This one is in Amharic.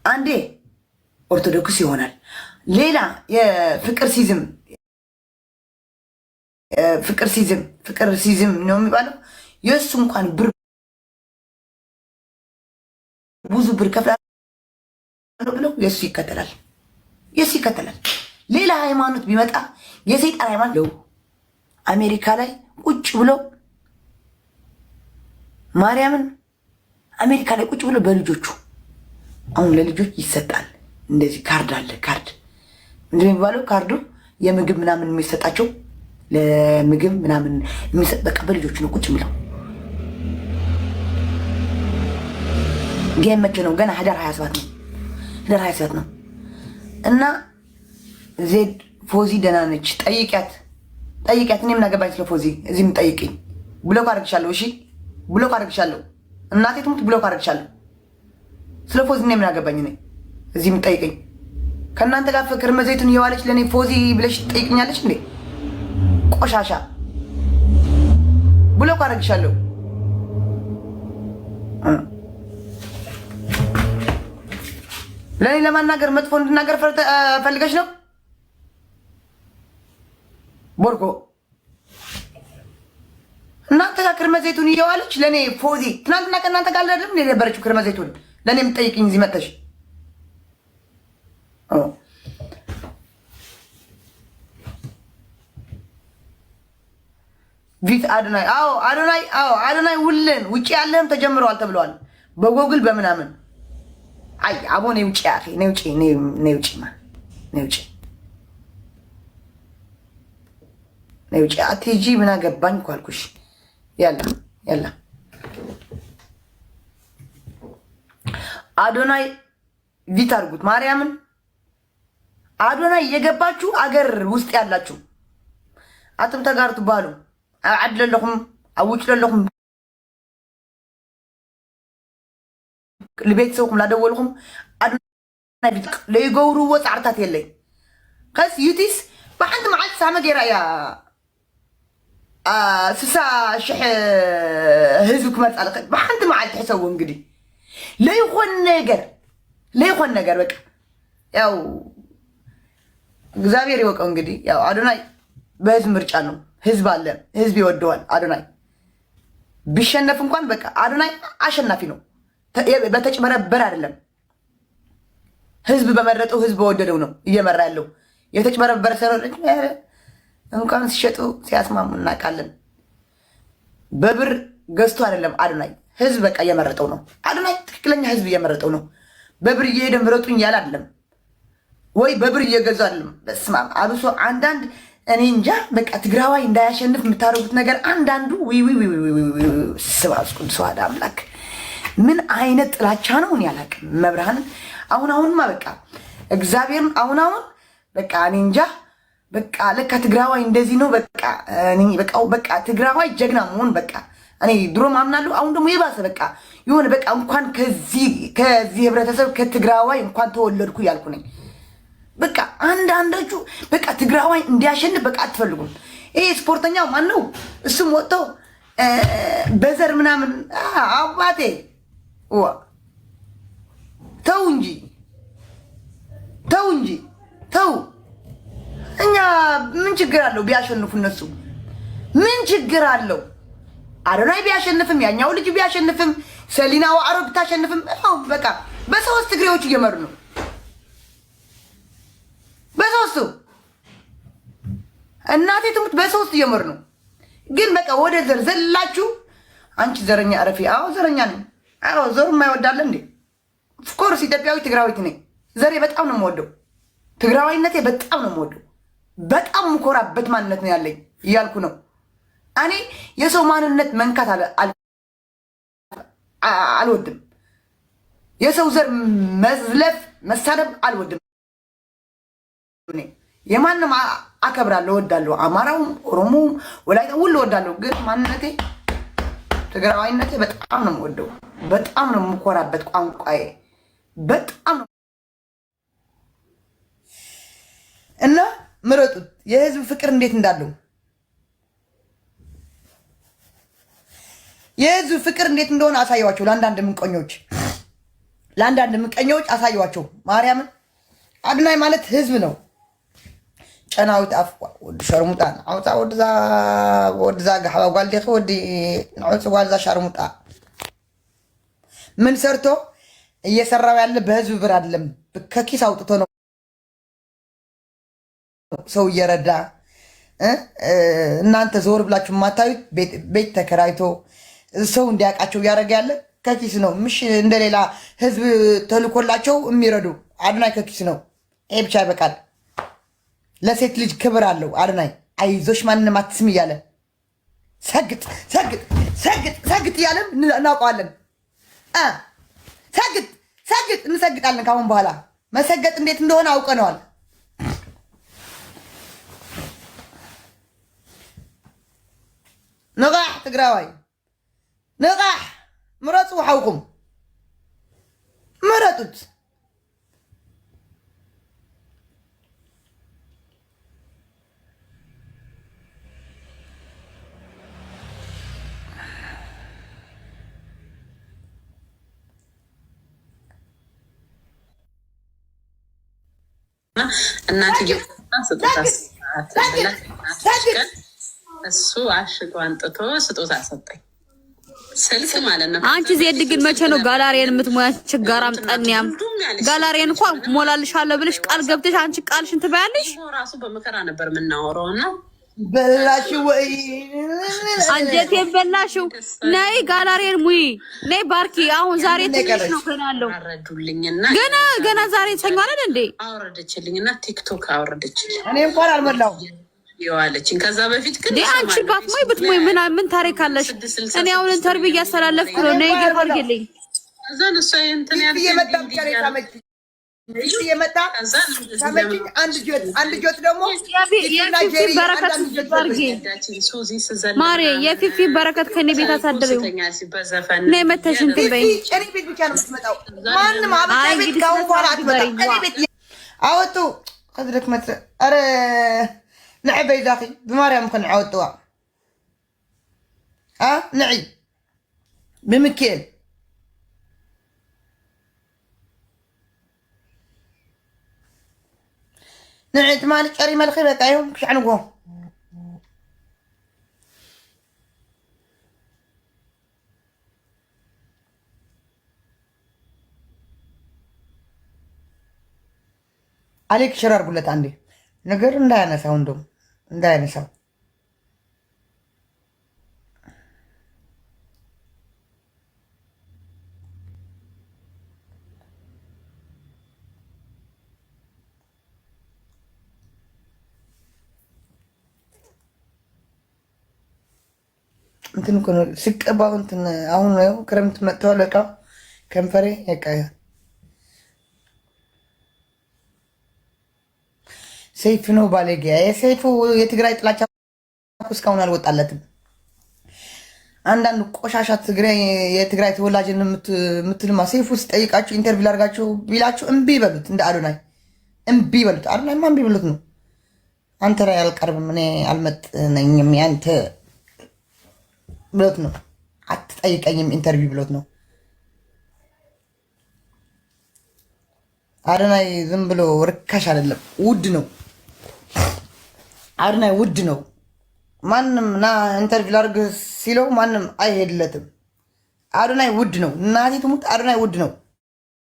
አንዴ ኦርቶዶክስ ይሆናል። ሌላ የፍቅር ሲዝም ፍቅር ሲዝም ነው የሚባለው። የእሱ እንኳን ብር ብዙ ብር ከፍላለሁ ብለው የእሱ ይከተላል። ሌላ ሃይማኖት ቢመጣ የሰይጣን ሃይማኖት ነው። አሜሪካ ላይ ቁጭ ብሎ ማርያምን አሜሪካ ላይ ቁጭ ብሎ በልጆቹ አሁን ለልጆች ይሰጣል። እንደዚህ ካርድ አለ። ካርድ ምንድን ነው የሚባለው? ካርዱ የምግብ ምናምን የሚሰጣቸው ለምግብ ምናምን የሚሰጥ በቃ በልጆቹ ነው ቁጭ ብለው። ጌም መቼ ነው? ገና ህዳር 27 ነው። እና ዜድ ፎዚ ደህና ነች? ጠይቂያት። እኔ ምን አገባኝ ስለ ፎዚ? እዚህ የምጠይቅኝ ብሎክ አደርግሻለሁ። እሺ ብሎክ አደርግሻለሁ። እናቴ ትሙት ብሎክ አደርግሻለሁ። ስለ ፎዚ እኔ ምን አገባኝ? እኔ እዚህ የምጠይቅኝ ከእናንተ ጋር ፍቅር መዘይቱን እየዋለች ለእኔ ፎዚ ብለሽ ትጠይቅኛለች እንዴ? ቆሻሻ ብሎክ አደርግሻለሁ። ለእኔ ለማናገር መጥፎ እንድናገር ፈልገሽ ነው ቦርኮ? እናንተ ጋር ክርመ ዘይቱን እየዋለች ለእኔ ፎዚ ትናንትና ከእናንተ ጋር አይደለም የነበረችው ክርመ ዘይቱን ለእኔ የምትጠይቅኝ እዚህ መጥተሽ ቪት አዶናይ አዶናይ ውልን ውጭ ያለህም ተጀምረዋል ተብለዋል በጎግል በምናምን። አይ አቦ ነይ ውጭ ያኺ ነይ ውጭ አትሄጂ ምን አገባኝ እኮ አልኩሽ። ያላ አዶናይ ቪት አድርጉት ማርያምን። አዶናይ የገባችሁ አገር ውስጥ ያላችሁ አጥም ተጋርቱ ባሉ አድለለኩም አውጭለለኩም ለቤተሰብኩም ላደወልኩም አዶናይ ቪት ለይገውሩ ወጻርታት የለይ ከስ ዩቲስ በአንድ መዓልት ሳመ ገራ ያ ስሳ ሽሕ ህዝብ ክመጻለክ በአንድ መዓልት ሕሰቡ እንግዲህ ለይኾን ነገር በቃ ያው እግዚአብሔር ይወቀው እንግዲህ ያው አዶናይ በህዝብ ምርጫ ነው። ህዝብ አለ፣ ህዝብ ይወደዋል። አዶናይ ቢሸነፍ እንኳን በቃ አዶናይ አሸናፊ ነው። በተጭበረበር አይደለም። ህዝብ በመረጠው ህዝብ በወደደው ነው እየመራ ያለው። የተጭበረበረ ሰሮች እንኳን ሲሸጡ ሲያስማሙ እናውቃለን። በብር ገዝቶ አይደለም አዶናይ ህዝብ በቃ እየመረጠው ነው። አዶናይ ትክክለኛ ህዝብ እየመረጠው ነው። በብር እየሄደ ምረጡኝ ያለ አይደለም ወይ በብር እየገዙ አይደለም። በስመ አብ አብሶ አንዳንድ እኔ እንጃ በቃ ትግራዋይ እንዳያሸንፍ የምታደርጉት ነገር አንዳንዱ ስባስ ቅዱስ ዋዳ አምላክ ምን አይነት ጥላቻ ነው? እኔ አላውቅም። መብርሃንን አሁንማ በቃ እግዚአብሔርን አሁን በቃ እኔ እንጃ በቃ ለካ ትግራዋይ እንደዚህ ነው። በቃ ትግራዋይ ጀግና መሆን በቃ እኔ ድሮ ማምናለሁ። አሁን ደግሞ የባሰ በቃ የሆነ በቃ እንኳን ከዚህ ህብረተሰብ ከትግራዋይ እንኳን ተወለድኩ ያልኩ ነኝ። በቃ አንዳንዶቹ በቃ ትግራዋይ እንዲያሸንፍ በቃ አትፈልጉም። ይሄ ስፖርተኛው ማን ነው? እሱም ወጥቶ በዘር ምናምን አባቴ ተው እንጂ እኛ ምን ችግር አለው ቢያሸንፉ? እነሱ ምን ችግር አለው? አዶናይ ቢያሸንፍም ያኛው ልጅ ቢያሸንፍም ሰሊና ዋዕሮ ብታሸንፍም በቃ በሶስት ትግሬዎች እየመሩ ነው። በሶስቱ እናቴ ትሙት በሶስት እየመሩ ነው። ግን በቃ ወደ ዘር ዘላችሁ አንቺ ዘረኛ አረፊ። ዘረኛ ነኝ። ዘሩ የማይወዳለ እንዴ? ኦፍኮርስ ኢትዮጵያዊ ትግራዊት ነኝ። ዘሬ በጣም ነው የምወደው። ትግራዋይነቴ በጣም ነው የምወደው። በጣም የምኮራበት ማንነት ነው ያለኝ እያልኩ ነው። እኔ የሰው ማንነት መንካት አልወድም። የሰው ዘር መዝለፍ መሳደብ አልወድም። የማንም አከብራለሁ፣ እወዳለሁ። አማራውም፣ ኦሮሞውም፣ ወላይታ ሁሉ እወዳለሁ። ግን ማንነቴ ትግራዋይነቴ በጣም ነው የምወደው። በጣም ነው የምኮራበት ቋንቋዬ በጣም እና ምረጡት። የህዝብ ፍቅር እንዴት እንዳለው የህዝብ ፍቅር እንዴት እንደሆነ አሳየዋቸው ለአንዳንድ ምንቆኞች። ለአንዳንድ ምቀኛዎች አሳየዋቸው ማርያምን። አዶናይ ማለት ህዝብ ነው። ጨናዊት አፍ ወዲ ሸርሙጣ አውጣ ወድዛ ጋሕባ ጓልዴኸ ወዲ ንዑፅ ጓልዛ ሸርሙጣ ምን ሰርቶ እየሰራው ያለ በህዝብ ብር አይደለም፣ ከኪስ አውጥቶ ነው ሰው እየረዳ። እናንተ ዞር ብላችሁ የማታዩት ቤት ተከራይቶ ሰው እንዲያውቃቸው እያደረገ ያለ ከኪስ ነው። ምሽ እንደሌላ ህዝብ ተልኮላቸው የሚረዱ አዶናይ ከኪስ ነው። ይሄ ብቻ ይበቃል። ለሴት ልጅ ክብር አለው አዶናይ። አይዞሽ ማንንም አትስም እያለ ሰግጥ ሰግጥ ሰግጥ ሰግጥ እያለን እናውቀዋለን። ሰግጥ ሰግጥ እንሰግጣለን። ካሁን በኋላ መሰገጥ እንዴት እንደሆነ አውቀነዋል። ንቃሕ ትግራዋይ ንቃሕ ምረፁ። ሓውኩም ምረጡት። እናትዬ እሱ አሽጎ አንጥቶ ስጦታ ሰጠኝ። ስልክ ማለት ነው። አንቺ ዜድ ግን መቼ ነው ጋላሪያን የምትሞያ? ችጋራም ጠንያም ጋላሪያን እንኳን ሞላልሻለሁ ብለሽ ቃል ገብተሽ አንቺ ቃልሽን ትበያለሽ። ራሱ በመከራ ነበር የምናወራውና በላሽው ወይ አንጀቴ በላሽው። ነይ ጋላሪያን ሙይ ነይ ባርኪ። አሁን ዛሬ ትንሽ ነው ገና አለው አረዱልኝና ገና ዛሬ ሰኞ አይደል እንዴ? አወረደችልኝና ቲክቶክ አወረደችልኝ። እኔ እንኳን አልመላው ይዋለችኝ። ከዛ በፊት ግን አንቺ ባትሞይ ብትሞይ ምን ታሪክ አለሽ? እኔ አሁን ኢንተርቪው እያስተላለፍኩ ነው። ነይ ገርልኝ። እዛን እሷ እንትን ያለ የመጣ የመጣ ሳመጪኝ አንድ ጆት ደግሞ የፊፊ በረከት ባርጌ ማሬ የፊፊ በረከት ከኔ ቤት አሳድሪው ነይ መተሽ እንትን በይ። እኔ ቤት ብቻ ነው የምትመጣው። ማንም አበሻ ቤት ካሁን በኋላ አትመጣም። እኔ ቤት አወጡ ከዝለክ መት አረ ንዕበይ ዛኺ ብማርያም ኮን ዓወጥዋ ንዒ ብምክኤል ንዒ ትማሊ ጨሪ መልኺ በቃ ይሁን ክሽዕንጎ አሌክ ሽራር ጉለት አንዴ ነገር እንዳያነሳው እንደውም እንዳያነሳው እንትን እኮ ነው ሲቀባው እንትን አሁን ነው ክረምት መጥቷል። በቃ ከንፈሬ ያቃያ ሰይፍ ነው ባለጌ። የሰይፉ የትግራይ ጥላቻ እስካሁን አልወጣለትም። አንዳንድ ቆሻሻ የትግራይ ተወላጅን የምትልማ ሰይፉ ስጠይቃችሁ ኢንተርቪው ላድርጋችሁ ቢላችሁ እምቢ በሉት። እንደ አዶናይ እምቢ በሉት። አዶናይማ እምቢ በሉት ነው። አንተ ላይ አልቀርብም እኔ አልመጥነኝም ያንተ ብሎት ነው። አትጠይቀኝም ኢንተርቪው ብሎት ነው። አዶናይ ዝም ብሎ ርካሽ አይደለም፣ ውድ ነው። አዶናይ ውድ ነው። ማንም ና ኢንተርቪው ላድርግ ሲለው ማንም አይሄድለትም። አዶናይ ውድ ነው። እናቴ ትሙት፣ አዶናይ ውድ ነው።